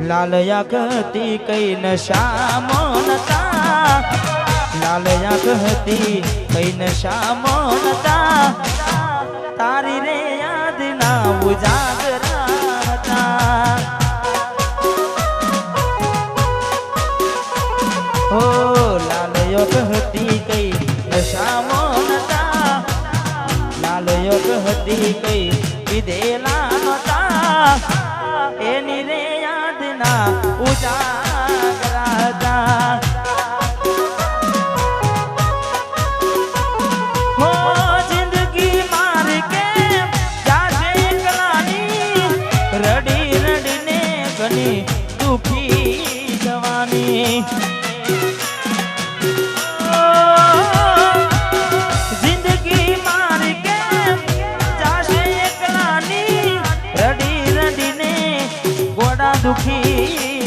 લાલયા કહતી કઈ નશા મોનતા, લાલયા કહતી કઈ નશા મોનતા, તારી રે યાદ ના ઉજાગરા હતા. ઓ લાલયો કહતી કઈ નશા મોનતા, લાલયો કહતી કઈ વિધેલા નતા, એની રે યાદ ના ઉજાગરા હતા. હો જિંદગી માર કે જાજે એકલાની, રડી રડીને ઘણી દુખી જવાની. જિંદગી માર કે જાજે એકલાની, રડી રડીને ગોડા દુખી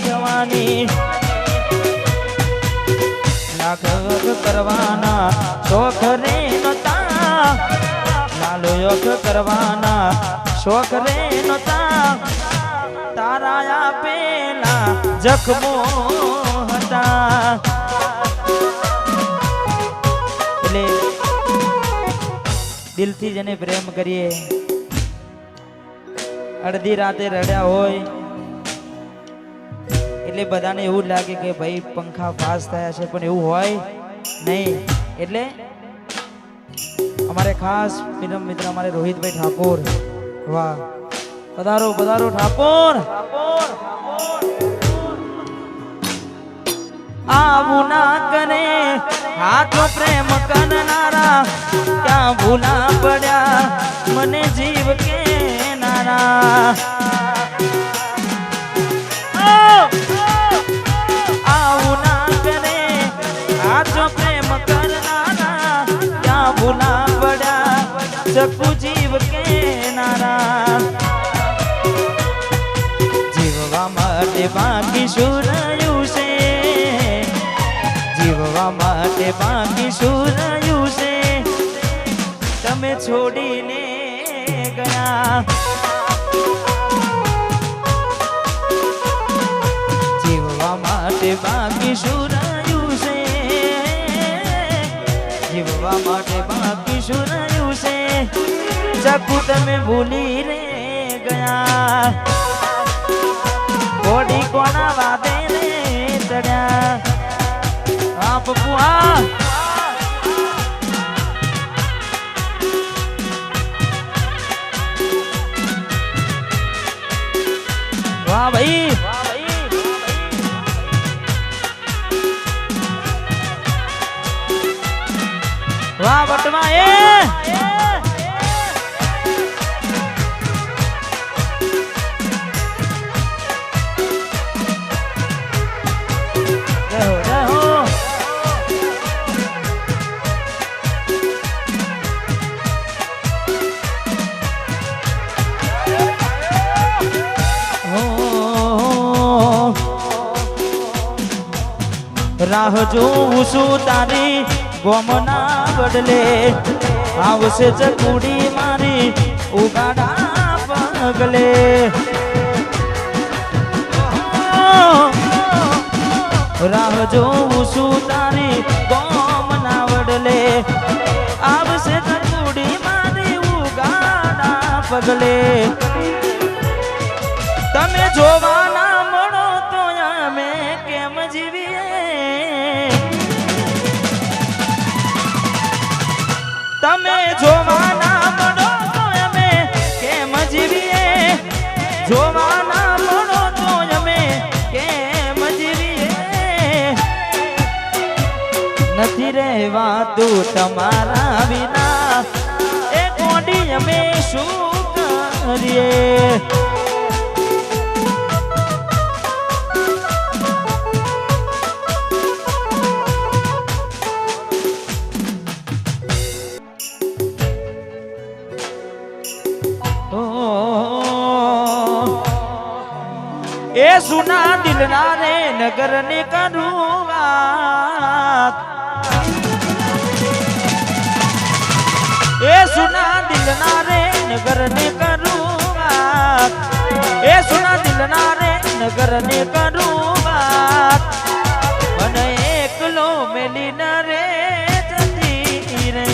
જવાની. લાખ કરવાના શોખ રે નતા, લાલો યોગ કરવાના શોખ રે નતા, તારા આપેલા જખમો હતા. એટલે દિલથી જેને પ્રેમ કરીએ, અડધી રાતે રડ્યા હોય એટલે બધાને એવું લાગે કે ભાઈ પંખા પાસ થયા છે, પણ એવું હોય નહીં. એટલે અમારે ખાસ મિત્ર અમારે રોહિતભાઈ ઠાકોર, વાહ પધારો પધારો ઠાકોર. આવું ના કરે હાથો પ્રેમ કરનારા, ક્યાં ભૂલા પડ્યા મને જીવ કે નારા. આવું ના કરે હાથો પ્રેમ કરનારા, ક્યાં ભૂલા પડ્યા શકુ જીવ કે નારા. જીવવા માટે બાકી શું રહ્યું છે, જીવવા માટે બાકી શું રહ્યું છે, તમે છોડીને ગયા. જીવવા માટે બાકી શું રહ્યું છે, જીવવા માટે બાકી શું રહ્યું છે, શકુ તમે ભૂલી રે ગયા. કોડી કોના વાદે રે ચડ્યા. હા પપ્પુ હા. વાહ ભાઈ, વાહ વટમાં એ રાહ જોઉં છું તારી ગોમના બદલે, આવશે ચકુડી મારી ઉગાડા પગલે. રાહ જોઉં છું તારી ગોમના બદલે, આવશે ચકુડી મારી ઉગાડા પગલે. તમે જોવાના મળો તો અમે કેમ જીવીએ, તમે જોવાના મળો તો અમે કેમ જીવીએ, જોવાના મળો તો અમે કેમ જીવીએ. નથી રહેવાતું તમારા વિના, એ કોડી અમે શું કરીએ. એ સુના દિલના રે નગર ને કરું વાત, એ સુના દિલના રે નગર ને કરું વાત એ સુના દિલના રે નગર ને કરું વાત મને એકલો મેલી ના રે જતી રે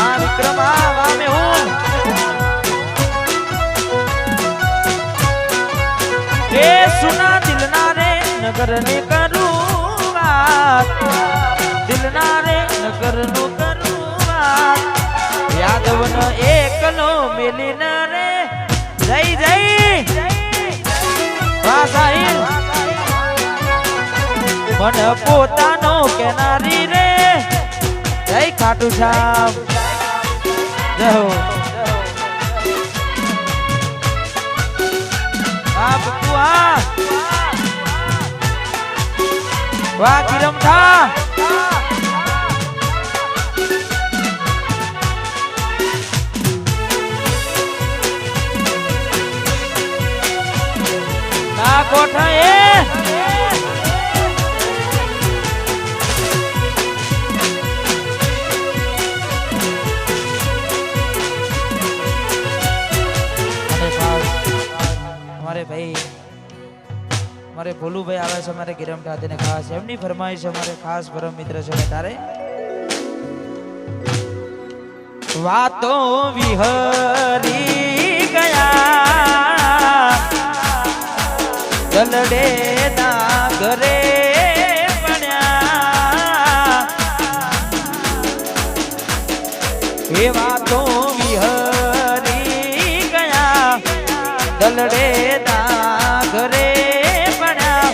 આ વિક્રમ આ મે હું એ સુના દિલના રે નગર ને કરું વાત દિલના રે નગર નું કરું વાત યાદવ ન એકલો મેલી ન રે જય જય વાહ સાહિલ મન પોતાનો કેનારી રે જય ખાટુ શ્યામ જય હો આ બકુઆ વાહ કિરમ થા ના કોઠા એ हमारे भाई हमारे भोलू भाई आवे છે हमारे गिरम ठाते ने खास એમની ફરમાઈશ हमारे खास परम मित्र છે તારે વાતો વિહરી ગયા દલડે ના ઘરે પડ્યા એ વાતો વિહરી ગયા દલડે ના ઘરે પડ્યા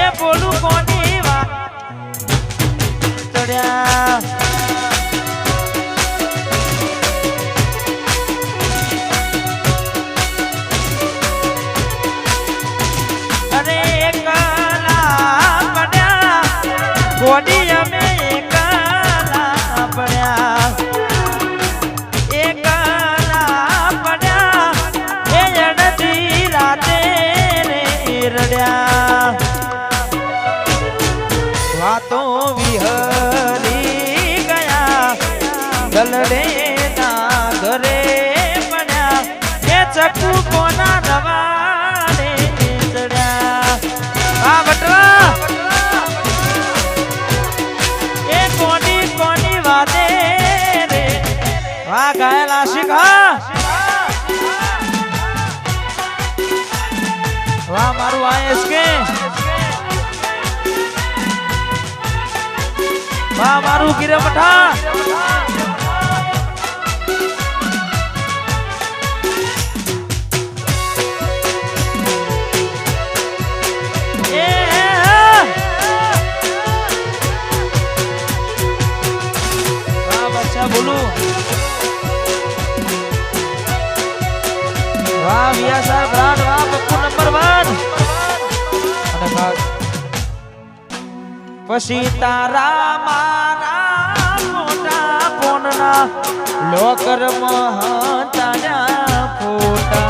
એ બોલું કોની વાત ચડ્યા गोदी में काला पड़ा ए नदी राते रे रड़िया वातो विहरी गया दलड़े ना घरे पड़ा ए चकू कोना रवाने चढ़ा आ बटवा वाह घायल आशिक वाह मारू आएस के वाह मारू गिरे मठा वाह बच्चा बोलू वाह विया साहब ब्रांड वाह बक्कू नंबर 1 અને ભાગ પછી તારા મારા મોટા ફોનના લોકર માં તારા ફોટા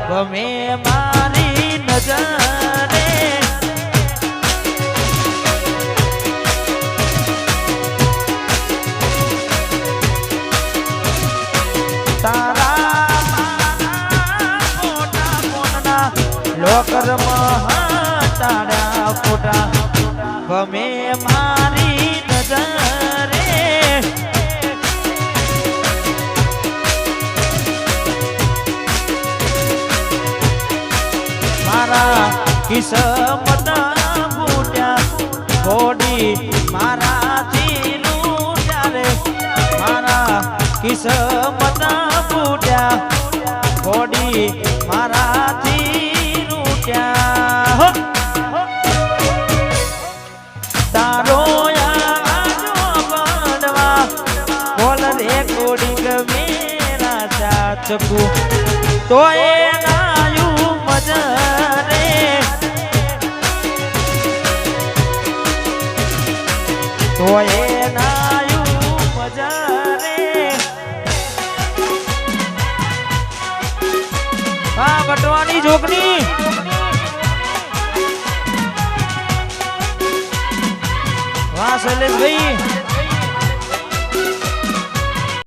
ગમે મારી નજરે લોકર તારા ફોટા ગમે મારી નજરે મારા કિસ્મત ફૂટ્યા ઘોડી મારાથી લૂટ્યા રે મારા કિસ્મત ફૂટ્યા ઘોડી મારાથી તારો બનવા બોલ રે કોડિંગ મેરા ચાચકુ તો એ નાયું મજરે તો એ નાયું મજરે હા બટવાની જોગની વાહ શૈલેષ ભાઈ